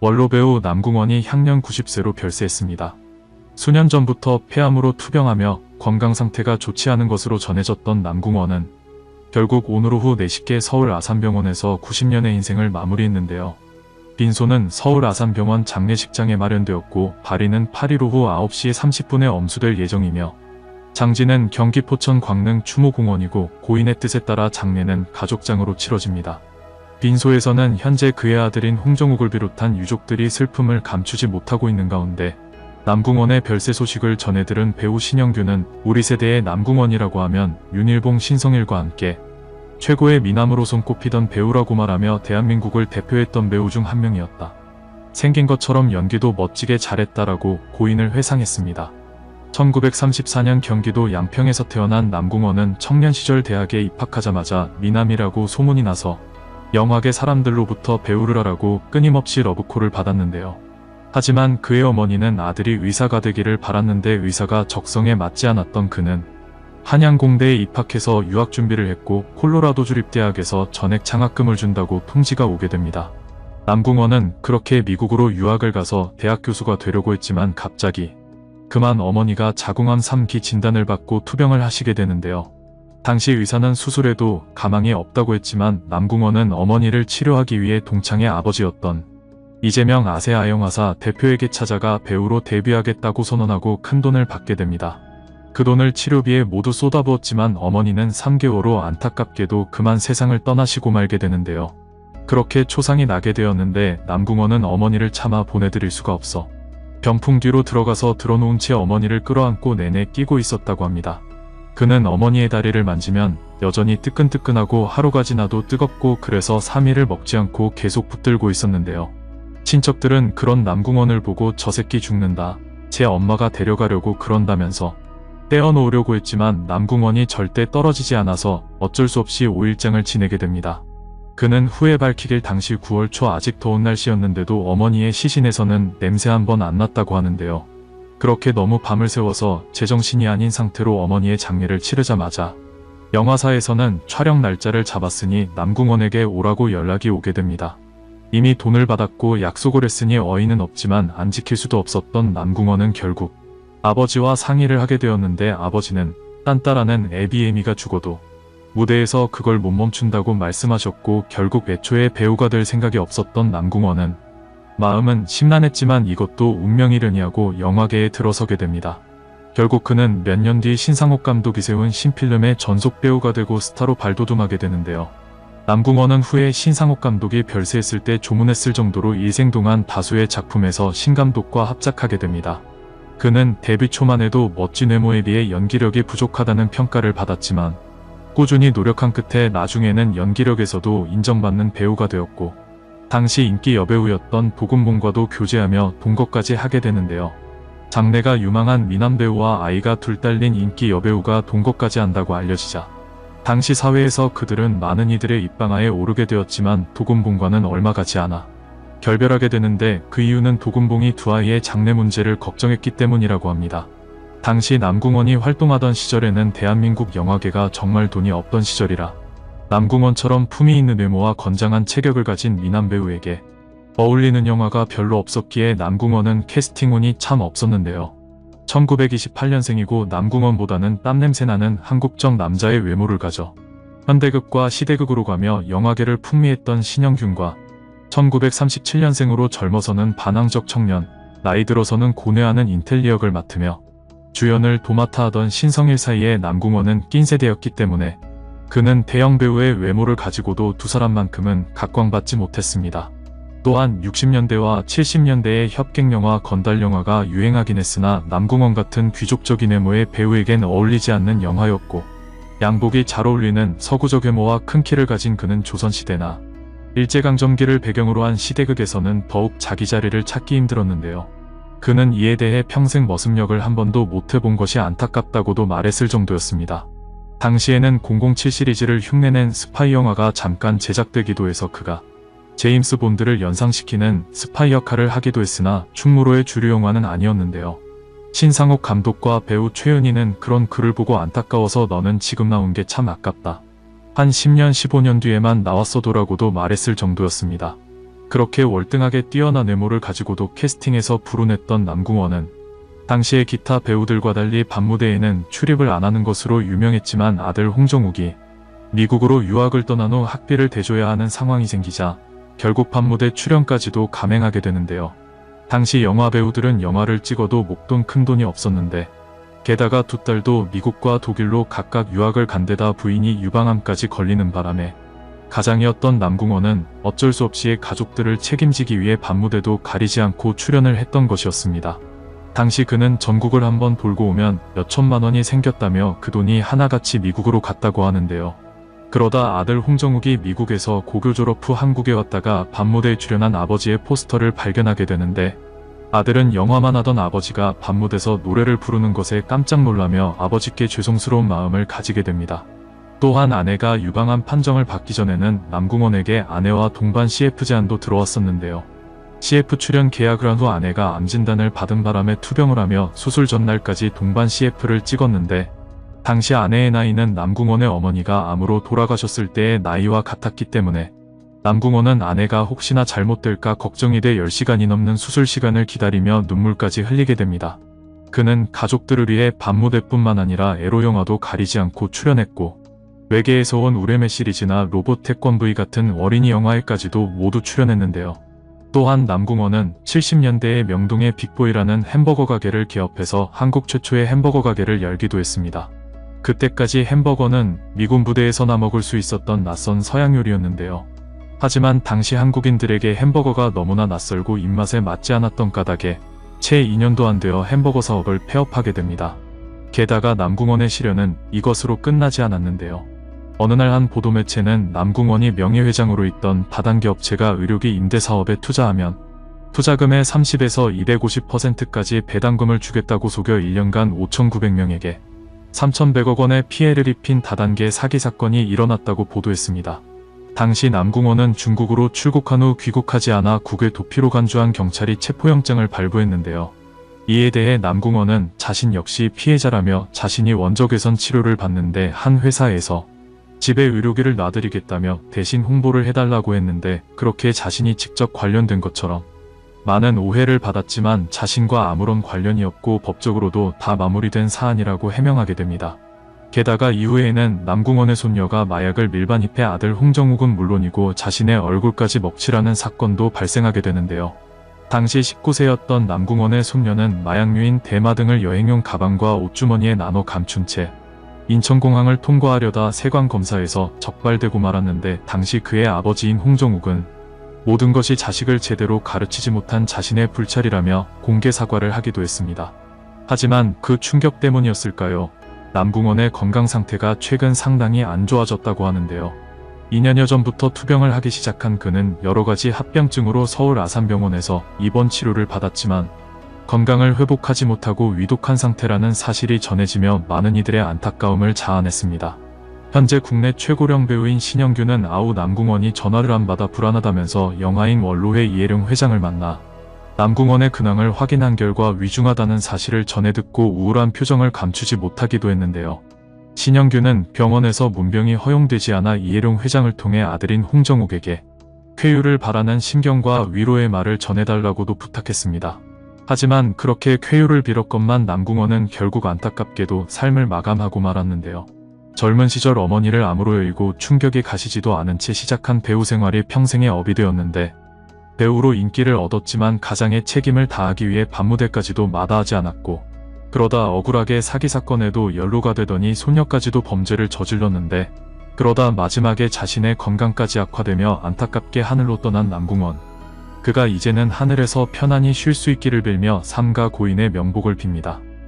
원로 배우 남궁원이 향년 90세로 별세했습니다. 수년 전부터 폐암으로 투병하며 건강 상태가 좋지 않은 것으로 전해졌던 남궁원은 결국 오늘 오후 4시께 서울 아산병원에서 90년의 인생을 마무리했는데요. 빈소는 서울 아산병원 장례식장에 마련되었고 발인은 8일 오후 9시 30분에 엄수될 예정이며 장지는 경기 포천 광릉 추모공원이고 고인의 뜻에 따라 장례는 가족장으로 치러집니다. 빈소에서는 현재 그의 아들인 홍정욱을 비롯한 유족들이 슬픔을 감추지 못하고 있는 가운데 남궁원의 별세 소식을 전해들은 배우 신영규는 우리 세대의 남궁원이라고 하면 윤일봉 신성일과 함께 최고의 미남으로 손꼽히던 배우라고 말하며 대한민국을 대표했던 배우 중 한 명이었다. 생긴 것처럼 연기도 멋지게 잘했다라고 고인을 회상했습니다. 1934년 경기도 양평에서 태어난 남궁원은 청년 시절 대학에 입학하자마자 미남이라고 소문이 나서 영화계 사람들로부터 배우를 하라고 끊임없이 러브콜을 받았는데요. 하지만 그의 어머니는 아들이 의사가 되기를 바랐는데 의사가 적성에 맞지 않았던 그는 한양공대에 입학해서 유학 준비를 했고 콜로라도 주립대학에서 전액 장학금을 준다고 통지가 오게 됩니다. 남궁원은 그렇게 미국으로 유학을 가서 대학 교수가 되려고 했지만 갑자기 그만 어머니가 자궁암 3기 진단을 받고 투병을 하시게 되는데요. 당시 의사는 수술에도 가망이 없다고 했지만 남궁원은 어머니를 치료하기 위해 동창의 아버지였던 이재명 아세아 영화사 대표에게 찾아가 배우로 데뷔하겠다고 선언하고 큰돈을 받게 됩니다. 그 돈을 치료비에 모두 쏟아부었지만 어머니는 3개월 후 안타깝게도 그만 세상을 떠나시고 말게 되는데요. 그렇게 초상이 나게 되었는데 남궁원은 어머니를 참아 보내드릴 수가 없어 병풍 뒤로 들어가서 들어놓은 채 어머니를 끌어안고 내내 끼고 있었다고 합니다. 그는 어머니의 다리를 만지면 여전히 뜨끈뜨끈하고 하루가 지나도 뜨겁고 그래서 3일을 먹지 않고 계속 붙들고 있었는데요. 친척들은 그런 남궁원을 보고 저 새끼 죽는다. 제 엄마가 데려가려고 그런다면서 떼어놓으려고 했지만 남궁원이 절대 떨어지지 않아서 어쩔 수 없이 5일장을 지내게 됩니다. 그는 후에 밝히길 당시 9월 초 아직 더운 날씨였는데도 어머니의 시신에서는 냄새 한 번 안 났다고 하는데요. 그렇게 너무 밤을 새워서 제정신이 아닌 상태로 어머니의 장례를 치르자마자 영화사에서는 촬영 날짜를 잡았으니 남궁원에게 오라고 연락이 오게 됩니다. 이미 돈을 받았고 약속을 했으니 어이는 없지만 안 지킬 수도 없었던 남궁원은 결국 아버지와 상의를 하게 되었는데 아버지는 딴따라는 애비 애미가 죽어도 무대에서 그걸 못 멈춘다고 말씀하셨고 결국 애초에 배우가 될 생각이 없었던 남궁원은 마음은 심란했지만 이것도 운명이려니하고 영화계에 들어서게 됩니다. 결국 그는 몇 년 뒤 신상옥 감독이 세운 신필름의 전속 배우가 되고 스타로 발돋움하게 되는데요. 남궁원은 후에 신상옥 감독이 별세했을 때 조문했을 정도로 일생 동안 다수의 작품에서 신감독과 합작하게 됩니다. 그는 데뷔 초만 해도 멋진 외모에 비해 연기력이 부족하다는 평가를 받았지만 꾸준히 노력한 끝에 나중에는 연기력에서도 인정받는 배우가 되었고 당시 인기 여배우였던 도금봉과도 교제하며 동거까지 하게 되는데요. 장래가 유망한 미남 배우와 아이가 둘 딸린 인기 여배우가 동거까지 한다고 알려지자 당시 사회에서 그들은 많은 이들의 입방아에 오르게 되었지만 도금봉과는 얼마 가지 않아 결별하게 되는데 그 이유는 도금봉이 두 아이의 장래 문제를 걱정했기 때문이라고 합니다. 당시 남궁원이 활동하던 시절에는 대한민국 영화계가 정말 돈이 없던 시절이라 남궁원처럼 품위 있는 외모와 건장한 체격을 가진 미남 배우에게 어울리는 영화가 별로 없었기에 남궁원은 캐스팅운이 참 없었는데요. 1928년생이고 남궁원보다는 땀냄새 나는 한국적 남자의 외모를 가져 현대극과 시대극으로 가며 영화계를 풍미했던 신영균과 1937년생으로 젊어서는 반항적 청년, 나이 들어서는 고뇌하는 인텔리 역을 맡으며 주연을 도맡아 하던 신성일 사이에 남궁원은 낀 세대였기 때문에 그는 대형 배우의 외모를 가지고도 두 사람만큼은 각광받지 못했습니다. 또한 60년대와 70년대의 협객영화, 건달영화가 유행하긴 했으나 남궁원 같은 귀족적인 외모의 배우에겐 어울리지 않는 영화였고 양복이 잘 어울리는 서구적 외모와 큰 키를 가진 그는 조선시대나 일제강점기를 배경으로 한 시대극에서는 더욱 자기 자리를 찾기 힘들었는데요. 그는 이에 대해 평생 머슴역을 한 번도 못해본 것이 안타깝다고도 말했을 정도였습니다. 당시에는 007 시리즈를 흉내낸 스파이 영화가 잠깐 제작되기도 해서 그가 제임스 본드를 연상시키는 스파이 역할을 하기도 했으나 충무로의 주류 영화는 아니었는데요. 신상옥 감독과 배우 최은희는 그런 그를 보고 안타까워서 너는 지금 나온 게 참 아깝다. 한 10년 15년 뒤에만 나왔어도라고도 말했을 정도였습니다. 그렇게 월등하게 뛰어난 외모를 가지고도 캐스팅에서 불운했던 남궁원은 당시의 기타 배우들과 달리 밤무대에는 출입을 안 하는 것으로 유명했지만 아들 홍정욱이 미국으로 유학을 떠난 후 학비를 대줘야 하는 상황이 생기자 결국 밤무대 출연까지도 감행하게 되는데요. 당시 영화 배우들은 영화를 찍어도 목돈 큰돈이 없었는데 게다가 두 딸도 미국과 독일로 각각 유학을 간 데다 부인이 유방암까지 걸리는 바람에 가장이었던 남궁원은 어쩔 수 없이 가족들을 책임지기 위해 밤무대도 가리지 않고 출연을 했던 것이었습니다. 당시 그는 전국을 한번 돌고 오면 몇 천만 원이 생겼다며 그 돈이 하나같이 미국으로 갔다고 하는데요. 그러다 아들 홍정욱이 미국에서 고교 졸업 후 한국에 왔다가 밤무대에 출연한 아버지의 포스터를 발견하게 되는데 아들은 영화만 하던 아버지가 밤무대에서 노래를 부르는 것에 깜짝 놀라며 아버지께 죄송스러운 마음을 가지게 됩니다. 또한 아내가 유방암 판정을 받기 전에는 남궁원에게 아내와 동반 CF 제안도 들어왔었는데요. CF 출연 계약을 한 후 아내가 암 진단을 받은 바람에 투병을 하며 수술 전날까지 동반 CF를 찍었는데 당시 아내의 나이는 남궁원의 어머니가 암으로 돌아가셨을 때의 나이와 같았기 때문에 남궁원은 아내가 혹시나 잘못될까 걱정이 돼 10시간이 넘는 수술 시간을 기다리며 눈물까지 흘리게 됩니다. 그는 가족들을 위해 밤무대뿐만 아니라 에로 영화도 가리지 않고 출연했고 외계에서 온 우레메 시리즈나 로봇 태권브이 같은 어린이 영화에까지도 모두 출연했는데요. 또한 남궁원은 70년대에 명동의 빅보이라는 햄버거 가게를 개업해서 한국 최초의 햄버거 가게를 열기도 했습니다. 그때까지 햄버거는 미군 부대에서나 먹을 수 있었던 낯선 서양 요리였는데요. 하지만 당시 한국인들에게 햄버거가 너무나 낯설고 입맛에 맞지 않았던 까닭에 채 2년도 안 되어 햄버거 사업을 폐업하게 됩니다. 게다가 남궁원의 시련은 이것으로 끝나지 않았는데요. 어느 날 한 보도매체는 남궁원이 명예회장으로 있던 다단계 업체가 의료기 임대 사업에 투자하면 투자금의 30에서 250%까지 배당금을 주겠다고 속여 1년간 5,900명에게 3,100억 원의 피해를 입힌 다단계 사기 사건이 일어났다고 보도했습니다. 당시 남궁원은 중국으로 출국한 후 귀국하지 않아 국외 도피로 간주한 경찰이 체포영장을 발부했는데요. 이에 대해 남궁원은 자신 역시 피해자라며 자신이 원적외선 치료를 받는데 한 회사에서 집에 의료기를 놔드리겠다며 대신 홍보를 해달라고 했는데 그렇게 자신이 직접 관련된 것처럼 많은 오해를 받았지만 자신과 아무런 관련이 없고 법적으로도 다 마무리된 사안이라고 해명하게 됩니다. 게다가 이후에는 남궁원의 손녀가 마약을 밀반입해 아들 홍정욱은 물론이고 자신의 얼굴까지 먹칠하는 사건도 발생하게 되는데요. 당시 19세였던 남궁원의 손녀는 마약류인 대마 등을 여행용 가방과 옷주머니에 나눠 감춘 채 인천공항을 통과하려다 세관검사에서 적발되고 말았는데 당시 그의 아버지인 홍정욱은 모든 것이 자식을 제대로 가르치지 못한 자신의 불찰이라며 공개 사과를 하기도 했습니다. 하지만 그 충격 때문이었을까요? 남궁원의 건강 상태가 최근 상당히 안 좋아졌다고 하는데요. 2년여 전부터 투병을 하기 시작한 그는 여러가지 합병증으로 서울 아산병원에서 입원 치료를 받았지만 건강을 회복하지 못하고 위독한 상태라는 사실이 전해지며 많은 이들의 안타까움을 자아냈습니다. 현재 국내 최고령 배우인 신영규는 아우 남궁원이 전화를 안 받아 불안하다면서 영화인 원로회 이혜령 회장을 만나 남궁원의 근황을 확인한 결과 위중하다는 사실을 전해 듣고 우울한 표정을 감추지 못하기도 했는데요. 신영규는 병원에서 문병이 허용되지 않아 이혜령 회장을 통해 아들인 홍정욱에게 쾌유를 바라는 심경과 위로의 말을 전해달라고도 부탁했습니다. 하지만 그렇게 쾌유를 빌었건만 남궁원은 결국 안타깝게도 삶을 마감하고 말았는데요. 젊은 시절 어머니를 암으로 여의고 충격이 가시지도 않은 채 시작한 배우 생활이 평생의 업이 되었는데 배우로 인기를 얻었지만 가장의 책임을 다하기 위해 밤무대까지도 마다하지 않았고 그러다 억울하게 사기 사건에도 연루가 되더니 소녀까지도 범죄를 저질렀는데 그러다 마지막에 자신의 건강까지 악화되며 안타깝게 하늘로 떠난 남궁원. 그가 이제는 하늘에서 편안히 쉴 수 있기를 빌며 삼가 고인의 명복을 빕니다.